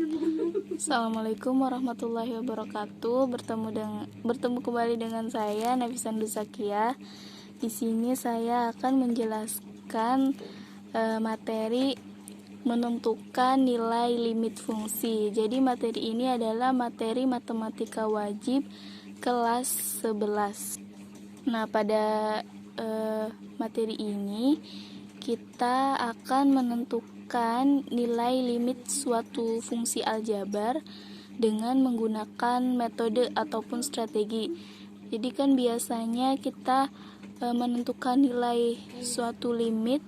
Assalamualaikum warahmatullahi wabarakatuh. Bertemu kembali dengan saya Nafisan Dusakia. Di sini saya akan menjelaskan materi menentukan nilai limit fungsi. Jadi materi ini adalah materi matematika wajib kelas 11. Nah, pada materi ini kita akan menentukan nilai limit suatu fungsi aljabar dengan menggunakan metode ataupun strategi. Jadi kan biasanya kita menentukan nilai suatu limit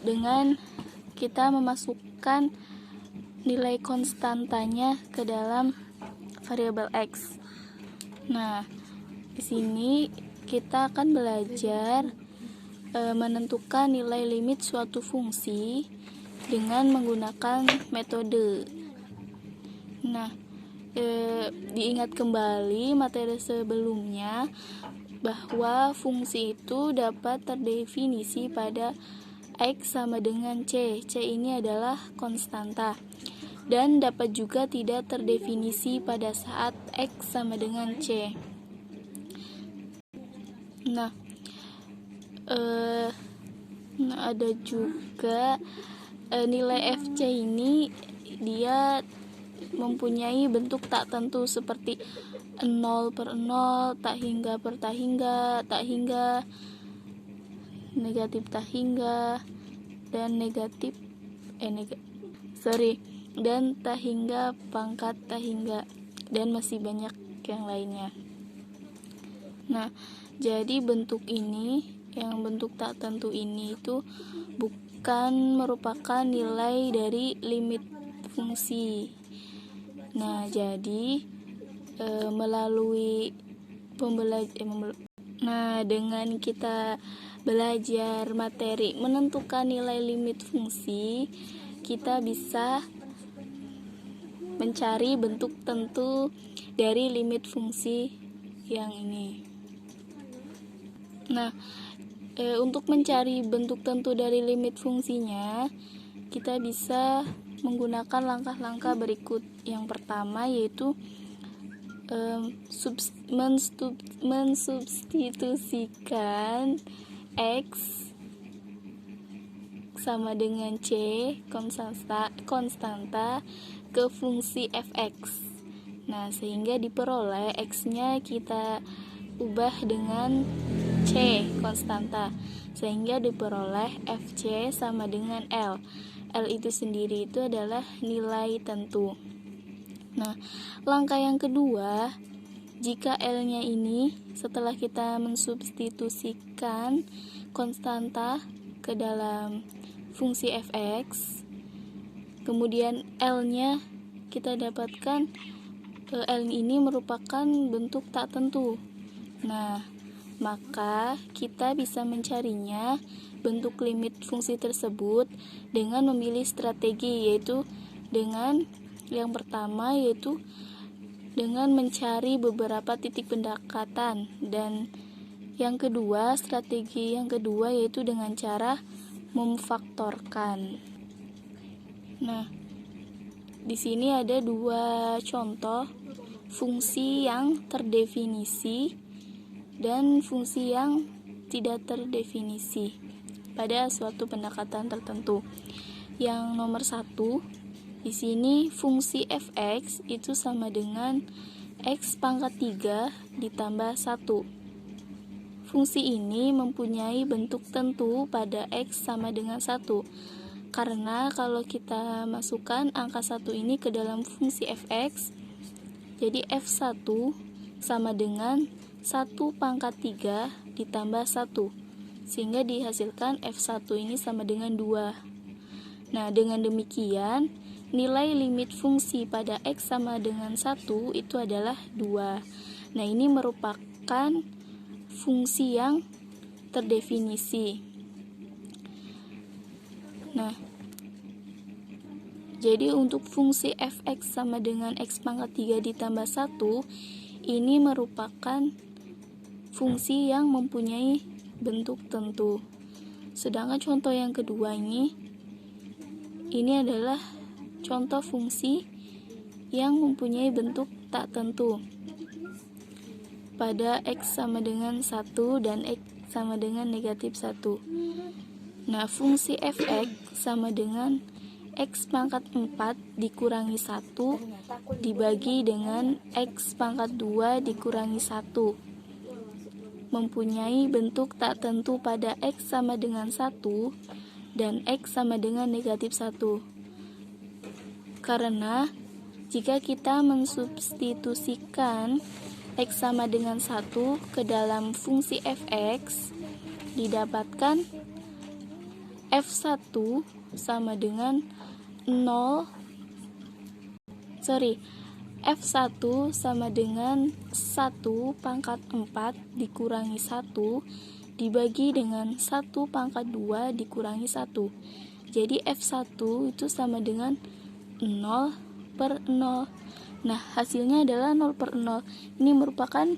dengan kita memasukkan nilai konstantanya ke dalam variabel x. Nah, di sini kita akan belajar menentukan nilai limit suatu fungsi dengan menggunakan metode. Nah, diingat kembali materi sebelumnya bahwa fungsi itu dapat terdefinisi pada x sama dengan c. C ini adalah konstanta dan dapat juga tidak terdefinisi pada saat x sama dengan c. Nah, ada juga nilai FC ini dia mempunyai bentuk tak tentu seperti 0/0, tak hingga per tak hingga, negatif tak hingga, dan dan tak hingga pangkat tak hingga, dan masih banyak yang lainnya. Nah, jadi bentuk ini, yang bentuk tak tentu ini itu bukan merupakan nilai dari limit fungsi. Nah, jadi melalui dengan kita belajar materi menentukan nilai limit fungsi, kita bisa mencari bentuk tentu dari limit fungsi yang ini. Nah, untuk mencari bentuk tentu dari limit fungsinya, kita bisa menggunakan langkah-langkah berikut. Yang pertama yaitu mensubstitusikan x sama dengan c konstanta ke fungsi fx. Nah, sehingga diperoleh x-nya kita ubah dengan c konstanta, sehingga diperoleh fc sama dengan l. L itu sendiri itu adalah nilai tentu. Nah, langkah yang kedua, jika L-nya ini setelah kita mensubstitusikan konstanta ke dalam fungsi fx, kemudian L-nya kita dapatkan, L ini merupakan bentuk tak tentu. Nah, maka kita bisa mencarinya bentuk limit fungsi tersebut dengan memilih strategi, yaitu dengan yang pertama yaitu dengan mencari beberapa titik pendekatan, dan yang kedua, strategi yang kedua yaitu dengan cara memfaktorkan. Nah, di sini ada dua contoh fungsi yang terdefinisi dan fungsi yang tidak terdefinisi pada suatu pendekatan tertentu. Yang nomor 1, di sini fungsi fx itu sama dengan x pangkat 3 ditambah 1. Fungsi ini mempunyai bentuk tentu pada x sama dengan 1. Karena kalau kita masukkan angka 1 ini ke dalam fungsi fx, jadi f1 sama dengan 1 pangkat 3 ditambah 1, sehingga dihasilkan f1 ini sama dengan 2. Nah, dengan demikian nilai limit fungsi pada x sama dengan 1 itu adalah 2. Nah, ini merupakan fungsi yang terdefinisi. Nah, jadi untuk fungsi fx sama dengan x pangkat 3 ditambah 1, ini merupakan fungsi yang mempunyai bentuk tentu. Sedangkan contoh yang kedua ini adalah contoh fungsi yang mempunyai bentuk tak tentu pada X sama dengan 1 dan X sama dengan negatif 1. Nah, fungsi fx sama dengan X pangkat 4 dikurangi 1 dibagi dengan X pangkat 2 dikurangi 1. Mempunyai bentuk tak tentu pada X sama dengan 1 dan X sama dengan negatif 1. Karena jika kita mensubstitusikan X sama dengan 1 ke dalam fungsi fx, didapatkan F1 sama dengan F1 sama dengan 1 pangkat 4 dikurangi 1 dibagi dengan 1 pangkat 2 dikurangi 1. Jadi F1 itu sama dengan 0/0. Nah, hasilnya adalah 0/0. Ini merupakan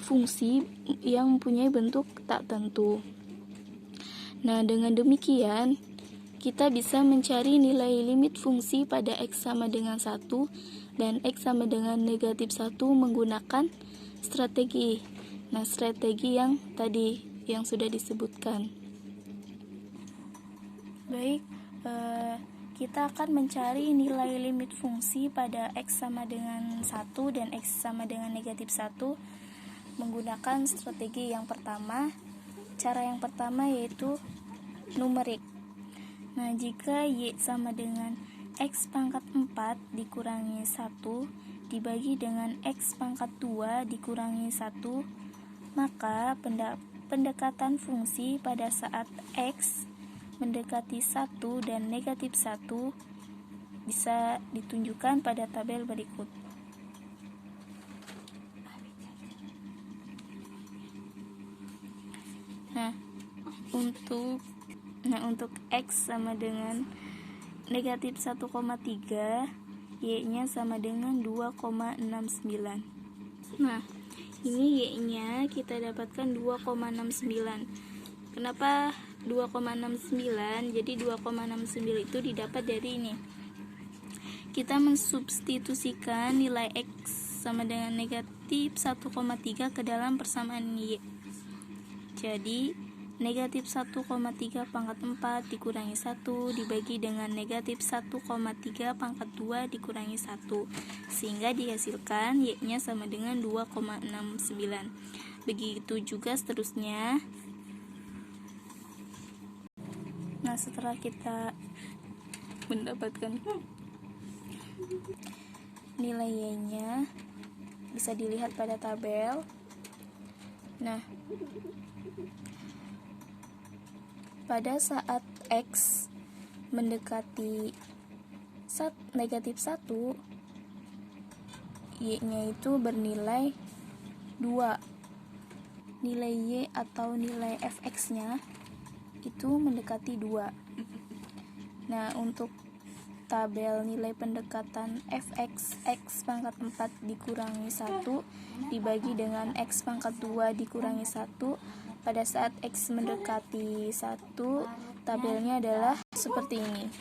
fungsi yang mempunyai bentuk tak tentu. Nah, dengan demikian kita bisa mencari nilai limit fungsi pada X sama dengan 1 dan X sama dengan negatif 1 menggunakan strategi. Nah, strategi yang tadi yang sudah disebutkan. Baik, kita akan mencari nilai limit fungsi pada X sama dengan 1 dan X sama dengan negatif 1 menggunakan strategi yang pertama. Cara yang pertama yaitu numerik. Nah, jika Y sama dengan X pangkat 4 dikurangi 1 dibagi dengan X pangkat 2 dikurangi 1, maka pendekatan fungsi pada saat X mendekati 1 dan negatif 1 bisa ditunjukkan pada tabel berikut. Untuk X sama dengan negatif 1,3, Y-nya sama dengan 2,69. Nah, ini Y-nya kita dapatkan 2,69. Kenapa 2,69? Jadi 2,69 itu didapat dari ini. Kita mensubstitusikan nilai X sama dengan negatif 1,3 ke dalam persamaan Y. Jadi negatif 1,3 pangkat 4 dikurangi 1 dibagi dengan negatif 1,3 pangkat 2 dikurangi 1, sehingga dihasilkan Y-nya sama dengan 2,69. Begitu juga seterusnya. Nah, setelah kita mendapatkan nilai Y-nya, bisa dilihat pada tabel. Nah, pada saat X mendekati negatif 1, Y-nya itu bernilai 2. Nilai Y atau nilai fx-nya itu mendekati 2. Nah, untuk tabel nilai pendekatan fx X pangkat 4 dikurangi 1 dibagi dengan X pangkat 2 dikurangi 1, pada saat X mendekati 1, tabelnya adalah seperti ini.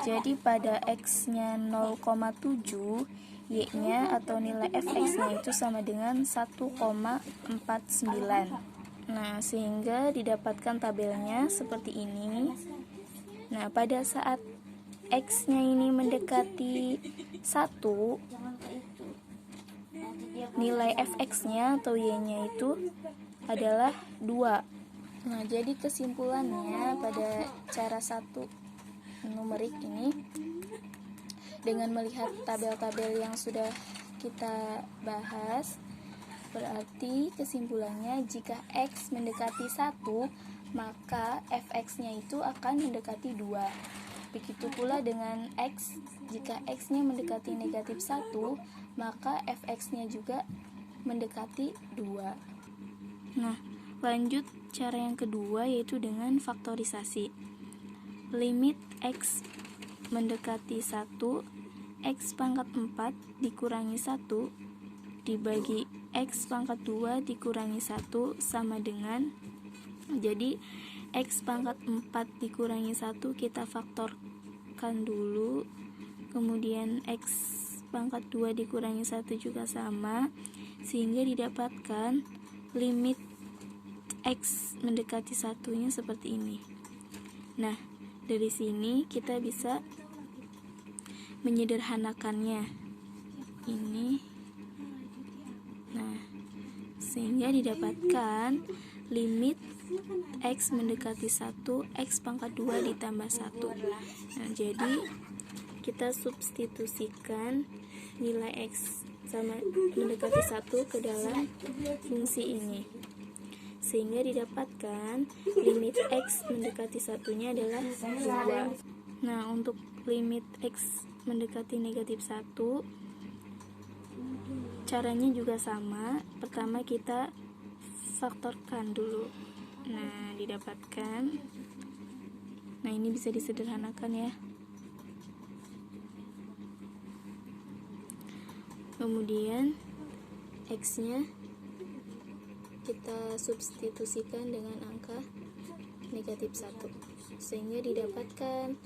Jadi pada X-nya 0,7, Y-nya atau nilai fx-nya itu sama dengan 1,49. Nah, sehingga didapatkan tabelnya seperti ini. Nah, pada saat X-nya ini mendekati 1, nilai fx-nya atau Y-nya itu adalah 2. Nah, jadi kesimpulannya pada cara 1 numerik ini, dengan melihat tabel-tabel yang sudah kita bahas, berarti kesimpulannya jika X mendekati 1, maka fx-nya itu akan mendekati 2. Begitu pula dengan X, jika X-nya mendekati negatif 1, maka fx-nya juga mendekati 2. Nah, lanjut cara yang kedua, yaitu dengan faktorisasi. Limit X mendekati 1, X pangkat 4 dikurangi 1 dibagi X pangkat 2 dikurangi 1 sama dengan, jadi X pangkat 4 dikurangi 1 kita faktorkan dulu, kemudian X pangkat 2 dikurangi 1 juga sama, sehingga didapatkan limit X mendekati 1-nya seperti ini. Nah, dari sini kita bisa menyederhanakannya ini. Nah, sehingga didapatkan limit X mendekati 1, X pangkat 2 ditambah 1. Nah, jadi kita substitusikan nilai X sama mendekati 1 ke dalam fungsi ini, sehingga didapatkan limit X mendekati 1-nya adalah 2. Nah, untuk limit X mendekati negatif 1, caranya juga sama. Pertama kita faktorkan dulu. Nah, didapatkan. Nah, ini bisa disederhanakan ya. Kemudian X-nya kita substitusikan dengan angka negatif 1, sehingga didapatkan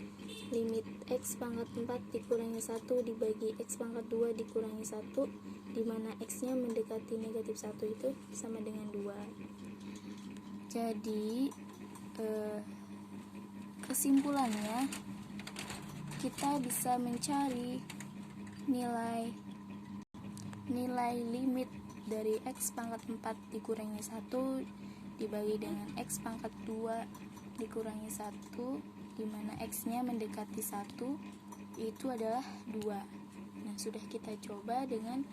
limit X pangkat 4 dikurangi 1 dibagi X pangkat 2 dikurangi 1, di mana X-nya mendekati negatif 1 itu sama dengan 2. Jadi kesimpulannya, kita bisa mencari nilai limit dari X pangkat 4 dikurangi 1 dibagi dengan X pangkat 2 dikurangi 1, di mana X-nya mendekati 1 itu adalah 2. Nah, sudah kita coba dengan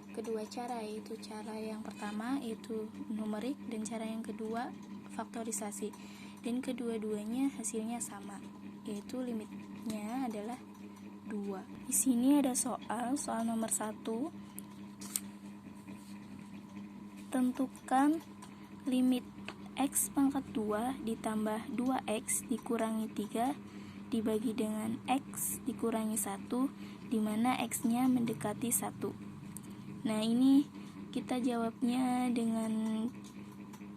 kedua cara, yaitu cara yang pertama yaitu numerik dan cara yang kedua faktorisasi, dan kedua-duanya hasilnya sama, yaitu limitnya adalah 2. Di sini ada soal nomor 1. Tentukan limit X pangkat 2 ditambah 2X dikurangi 3 dibagi dengan X dikurangi 1, di mana X-nya mendekati 1. Nah, ini kita jawabnya dengan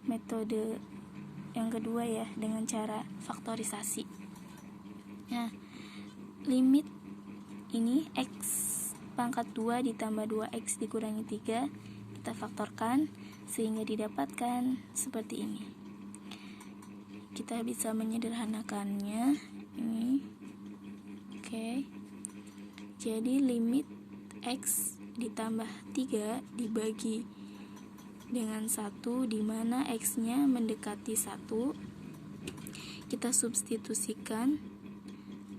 metode yang kedua ya, dengan cara faktorisasi. Nah, limit ini X pangkat 2 ditambah 2X dikurangi 3 kita faktorkan sehingga didapatkan seperti ini. Kita bisa menyederhanakannya ini. Oke. Jadi limit X ditambah 3 dibagi dengan 1, di mana X-nya mendekati 1. Kita substitusikan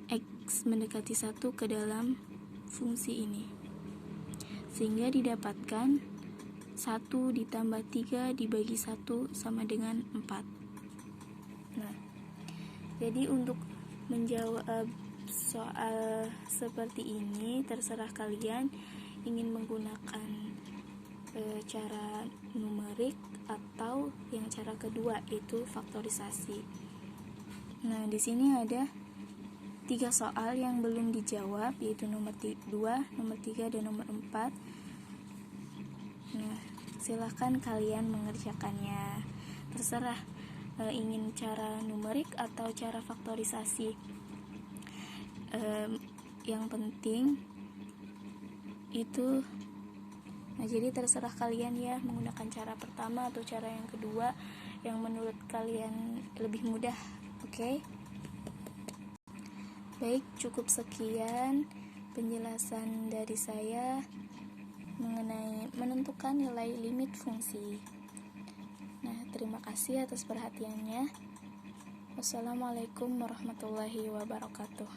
X mendekati 1 ke dalam fungsi ini, sehingga didapatkan 1 ditambah 3 dibagi 1 sama dengan 4. Nah, jadi untuk menjawab soal seperti ini, terserah kalian ingin menggunakan cara numerik atau yang cara kedua, yaitu faktorisasi. Nah, di sini ada 3 soal yang belum dijawab, yaitu nomor 2, nomor 3, dan nomor 4. Nah, silahkan kalian mengerjakannya. Terserah ingin cara numerik atau cara faktorisasi. Yang penting itu, nah jadi terserah kalian ya, menggunakan cara pertama atau cara yang kedua yang menurut kalian lebih mudah. Oke? Baik, cukup sekian penjelasan dari saya mengenai menentukan nilai limit fungsi. Nah, terima kasih atas perhatiannya. Wassalamualaikum warahmatullahi wabarakatuh.